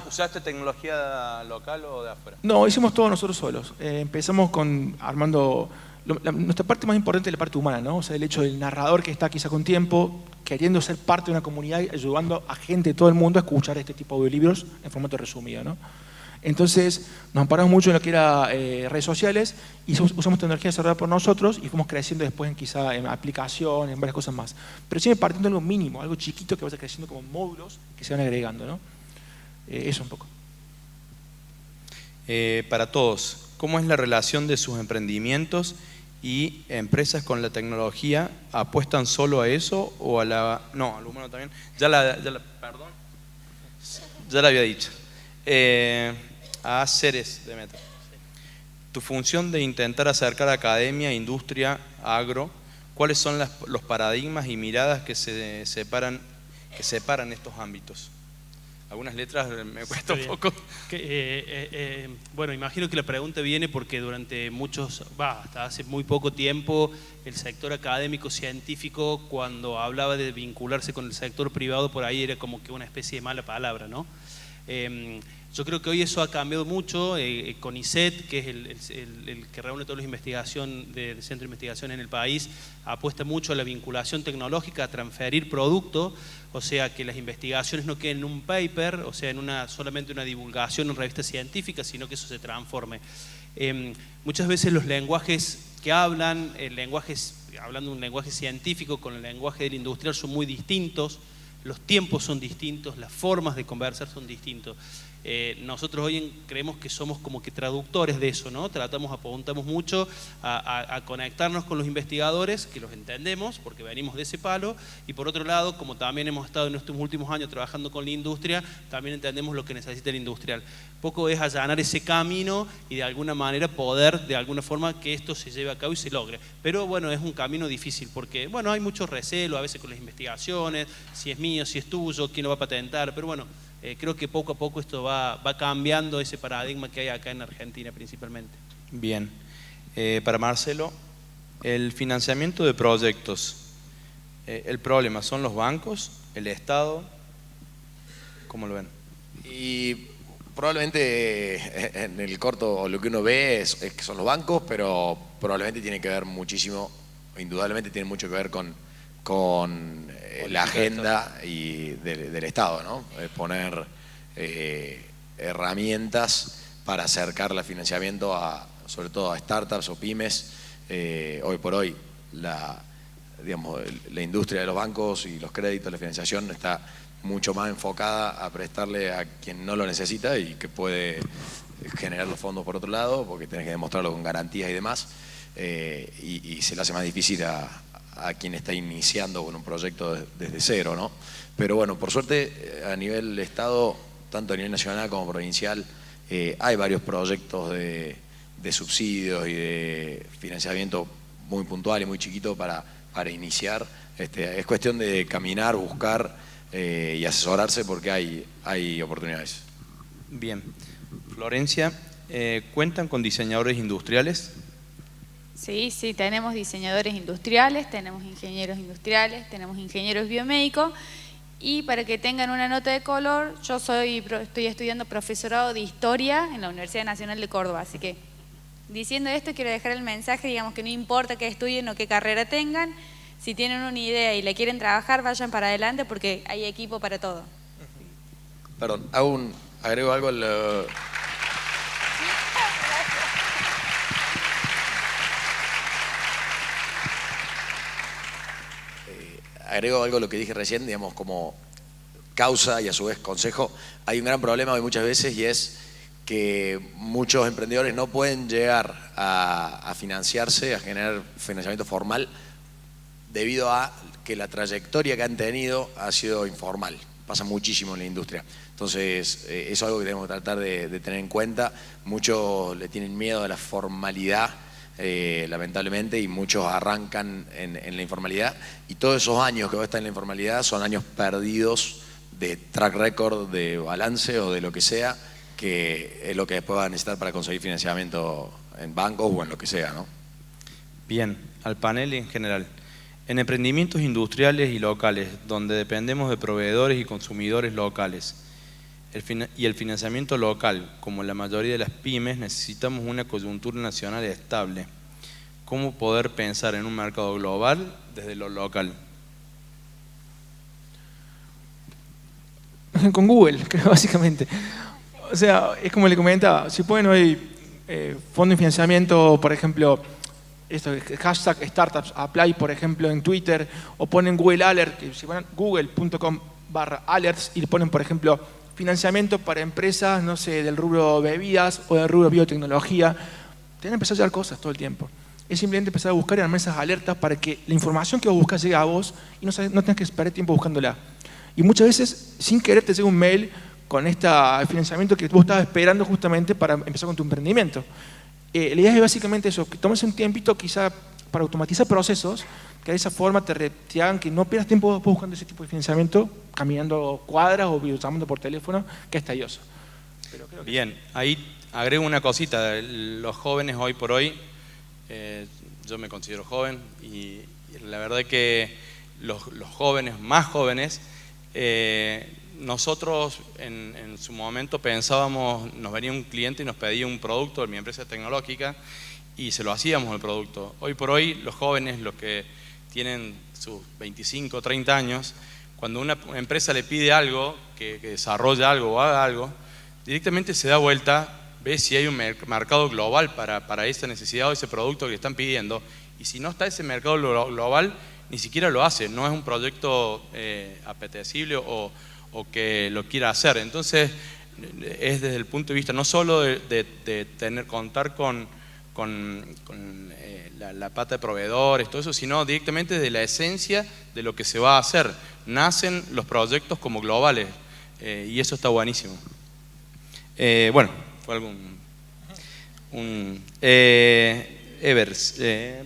¿Usaste tecnología local o de afuera? No, hicimos todo nosotros solos. Empezamos armando nuestra parte más importante es la parte humana, ¿no? O sea, el hecho del narrador que está quizá con tiempo, queriendo ser parte de una comunidad y ayudando a gente de todo el mundo a escuchar este tipo de libros en formato resumido, ¿no? Entonces, nos amparamos mucho en lo que era redes sociales y usamos tecnología desarrollada por nosotros y fuimos creciendo después quizá en aplicaciones, en varias cosas más. Pero siempre partiendo de algo mínimo, algo chiquito que vaya creciendo como módulos que se van agregando, ¿no? Eso un poco. Para todos, ¿cómo es la relación de sus emprendimientos y empresas con la tecnología? ¿Apuestan solo a eso o a la... No, al humano también. Perdón. Ya la había dicho. A Ceres, Demeter. Tu función de intentar acercar a academia, industria, agro, ¿cuáles son los paradigmas y miradas que separan estos ámbitos? Algunas letras me cuesta un poco. Bueno, imagino que la pregunta viene porque durante hasta hace muy poco tiempo, el sector académico científico, cuando hablaba de vincularse con el sector privado, por ahí era como que una especie de mala palabra, ¿no? Yo creo que hoy eso ha cambiado mucho. CONICET, que es el que reúne toda la investigación del centro de investigación en el país, apuesta mucho a la vinculación tecnológica, a transferir producto, o sea, que las investigaciones no queden en un paper, o sea, en solamente una divulgación en revista científica, sino que eso se transforme. Muchas veces los lenguajes que hablan, hablando de un lenguaje científico con el lenguaje del industrial, son muy distintos. Los tiempos son distintos, las formas de conversar son distintos. Nosotros hoy creemos que somos como que traductores de eso, ¿no? Apuntamos mucho a conectarnos con los investigadores, que los entendemos, porque venimos de ese palo, y por otro lado, como también hemos estado en estos últimos años trabajando con la industria, también entendemos lo que necesita el industrial. Poco es allanar ese camino y de alguna manera poder, de alguna forma, que esto se lleve a cabo y se logre. Pero bueno, es un camino difícil, porque bueno, hay mucho recelo a veces con las investigaciones, si es mío, si es tuyo, quién lo va a patentar, pero bueno, creo que poco a poco esto va cambiando ese paradigma que hay acá en Argentina principalmente. Bien. Para Marcelo, el financiamiento de proyectos, ¿el problema son los bancos, el Estado? ¿Cómo lo ven? Y probablemente en el corto lo que uno ve es que son los bancos, pero probablemente tiene que ver muchísimo, indudablemente tiene mucho que ver con la agenda del Estado, ¿no? Poner herramientas para acercar el financiamiento sobre todo a startups o pymes. Hoy por hoy la industria de los bancos y los créditos, la financiación está mucho más enfocada a prestarle a quien no lo necesita y que puede generar los fondos por otro lado, porque tenés que demostrarlo con garantías y demás, y se le hace más difícil a quien está iniciando con un proyecto desde cero, ¿no? Pero bueno, por suerte a nivel Estado, tanto a nivel nacional como provincial, hay varios proyectos de subsidios y de financiamiento muy puntual y muy chiquito para iniciar. Es cuestión de caminar, buscar y asesorarse porque hay oportunidades. Bien. Florencia, ¿cuentan con diseñadores industriales? Sí, tenemos diseñadores industriales, tenemos ingenieros industriales, tenemos ingenieros biomédicos y para que tengan una nota de color, yo estoy estudiando profesorado de Historia en la Universidad Nacional de Córdoba, así que diciendo esto quiero dejar el mensaje, digamos que no importa qué estudien o qué carrera tengan, si tienen una idea y la quieren trabajar, vayan para adelante porque hay equipo para todo. Perdón, agrego algo al... Agrego algo a lo que dije recién, digamos, como causa y a su vez consejo. Hay un gran problema hoy muchas veces y es que muchos emprendedores no pueden llegar a financiarse, a generar financiamiento formal, debido a que la trayectoria que han tenido ha sido informal. Pasa muchísimo en la industria. Entonces, eso es algo que tenemos que tratar de tener en cuenta. Muchos le tienen miedo a la formalidad, lamentablemente, y muchos arrancan en la informalidad. Y todos esos años que vos estás en la informalidad son años perdidos de track record, de balance o de lo que sea, que es lo que después va a necesitar para conseguir financiamiento en bancos o en lo que sea, ¿no? Bien, al panel en general. En emprendimientos industriales y locales, donde dependemos de proveedores y consumidores locales, y el financiamiento local, como la mayoría de las pymes, necesitamos una coyuntura nacional estable. cómo poder pensar en un mercado global desde lo local. Con Google, creo, básicamente. O sea, es como le comentaba, si ponen hoy fondo de financiamiento, por ejemplo, esto, hashtag startups apply, por ejemplo, en Twitter, o ponen Google Alert, que si van a google.com/alerts y le ponen, por ejemplo, financiamiento para empresas, no sé, del rubro bebidas o del rubro biotecnología, tienen que empezar a llegar cosas todo el tiempo. Es simplemente empezar a buscar y armar esas alertas para que la información que vos buscas llegue a vos y no tengas que perder tiempo buscándola. Y muchas veces, sin querer, te llega un mail con este financiamiento que vos estabas esperando justamente para empezar con tu emprendimiento. La idea es básicamente eso, que tomes un tiempito quizá para automatizar procesos, que de esa forma te hagan que no pierdas tiempo buscando ese tipo de financiamiento, caminando cuadras o llamando por teléfono, que es tedioso. Bien, ahí agrego una cosita. Los jóvenes hoy por hoy, yo me considero joven y la verdad que los jóvenes, más jóvenes, nosotros en su momento pensábamos, nos venía un cliente y nos pedía un producto de mi empresa tecnológica y se lo hacíamos el producto. Hoy por hoy los jóvenes, los que tienen sus 25, 30 años, cuando una empresa le pide algo, que desarrolle algo o haga algo, directamente se da vuelta, ve si hay un mercado global para esa necesidad o ese producto que le están pidiendo, y si no está ese mercado global, ni siquiera lo hace, no es un proyecto apetecible o que lo quiera hacer. Entonces es desde el punto de vista no solo de contar con la pata de proveedores, todo eso, sino directamente de la esencia de lo que se va a hacer. Nacen los proyectos como globales y eso está buenísimo. Bueno, fue algún... Evers,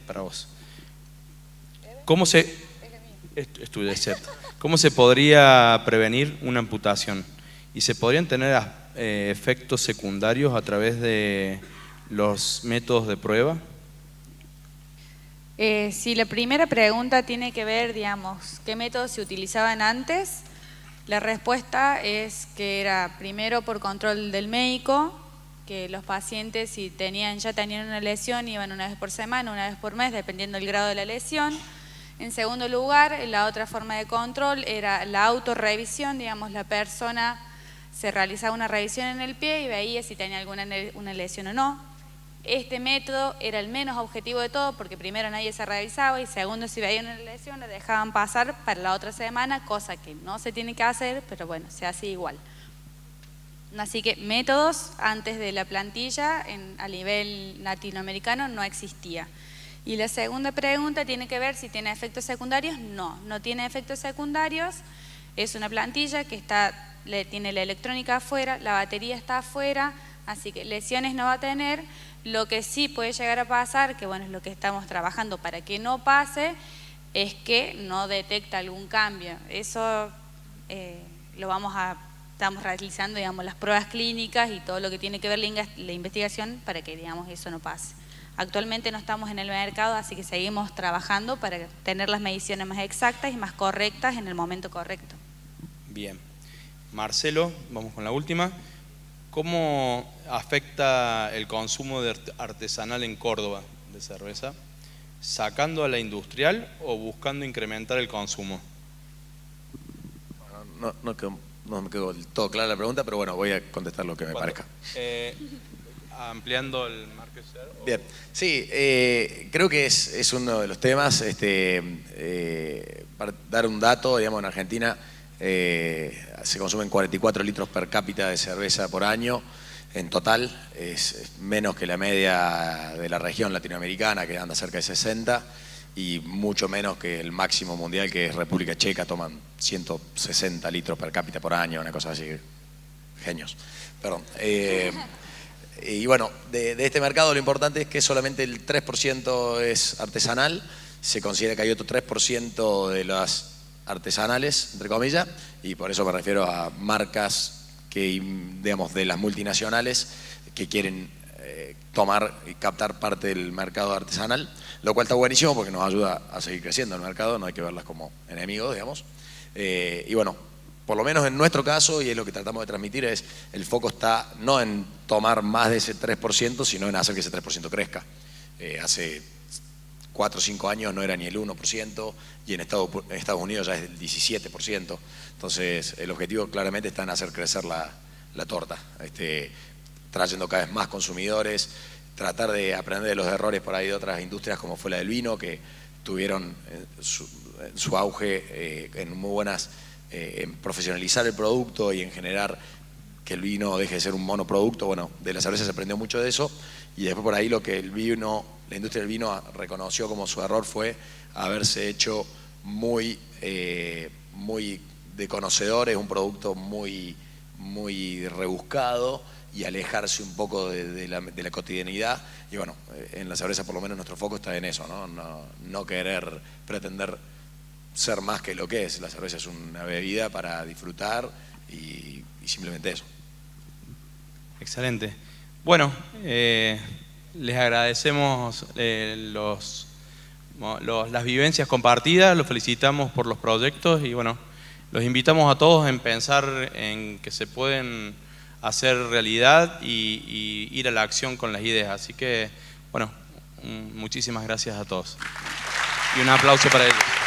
para vos. ¿Cómo se... Esto es cierto. ¿Cómo se podría prevenir una amputación? ¿Y se podrían tener efectos secundarios a través de los métodos de prueba? Si la primera pregunta tiene que ver, digamos, ¿qué métodos se utilizaban antes? La respuesta es que era primero por control del médico, que los pacientes si ya tenían una lesión iban una vez por semana, una vez por mes, dependiendo del grado de la lesión. En segundo lugar, la otra forma de control era la autorrevisión, digamos, la persona se realizaba una revisión en el pie y veía si tenía una lesión o no. Este método era el menos objetivo de todo porque primero nadie se revisaba y segundo, si veían una lesión la dejaban pasar para la otra semana, cosa que no se tiene que hacer, pero bueno, se hace igual. Así que métodos antes de la plantilla a nivel latinoamericano no existía. Y la segunda pregunta tiene que ver si tiene efectos secundarios. No, no tiene efectos secundarios. Es una plantilla que tiene la electrónica afuera, la batería está afuera, así que lesiones no va a tener. Lo que sí puede llegar a pasar, que bueno, es lo que estamos trabajando para que no pase, es que no detecta algún cambio. Eso estamos realizando, digamos, las pruebas clínicas y todo lo que tiene que ver la investigación para que, digamos, eso no pase. Actualmente no estamos en el mercado, así que seguimos trabajando para tener las mediciones más exactas y más correctas en el momento correcto. Bien. Marcelo, vamos con la última. ¿Cómo afecta el consumo de artesanal en Córdoba de cerveza? ¿Sacando a la industrial o buscando incrementar el consumo? Bueno, no me quedó del todo clara la pregunta, pero bueno, voy a contestar lo que me parezca. Ampliando el market share. Bien, sí, creo que es uno de los temas. Para dar un dato, digamos, en Argentina se consumen 44 litros per cápita de cerveza por año. En total es menos que la media de la región latinoamericana, que anda cerca de 60, y mucho menos que el máximo mundial, que es República Checa, toman 160 litros per cápita por año, una cosa así. Genios. Perdón. Y bueno, de este mercado lo importante es que solamente el 3% es artesanal. Se considera que hay otro 3% de las artesanales, entre comillas, y por eso me refiero a marcas que, digamos, de las multinacionales que quieren tomar y captar parte del mercado artesanal, lo cual está buenísimo porque nos ayuda a seguir creciendo el mercado, no hay que verlas como enemigos, digamos. Y bueno, por lo menos en nuestro caso, y es lo que tratamos de transmitir, es el foco está no en tomar más de ese 3%, sino en hacer que ese 3% crezca. Hace 4 o 5 años no era ni el 1%, y en Estados Unidos ya es del 17%. Entonces, el objetivo claramente está en hacer crecer la torta, trayendo cada vez más consumidores, tratar de aprender de los errores por ahí de otras industrias como fue la del vino, que tuvieron su auge en muy buenas, en profesionalizar el producto y en generar que el vino deje de ser un monoproducto. Bueno, de la cerveza se aprendió mucho de eso, y después por ahí lo que la industria del vino reconoció como su error fue haberse hecho muy de conocedores, un producto muy rebuscado, y alejarse un poco de la cotidianidad. Y bueno, en la cerveza por lo menos nuestro foco está en eso, no querer pretender ser más que lo que es. La cerveza es una bebida para disfrutar y simplemente eso. Excelente. Bueno, les agradecemos las vivencias compartidas, los felicitamos por los proyectos y bueno, los invitamos a todos en pensar en que se pueden hacer realidad y ir a la acción con las ideas. Así que, bueno, muchísimas gracias a todos. Y un aplauso para ellos.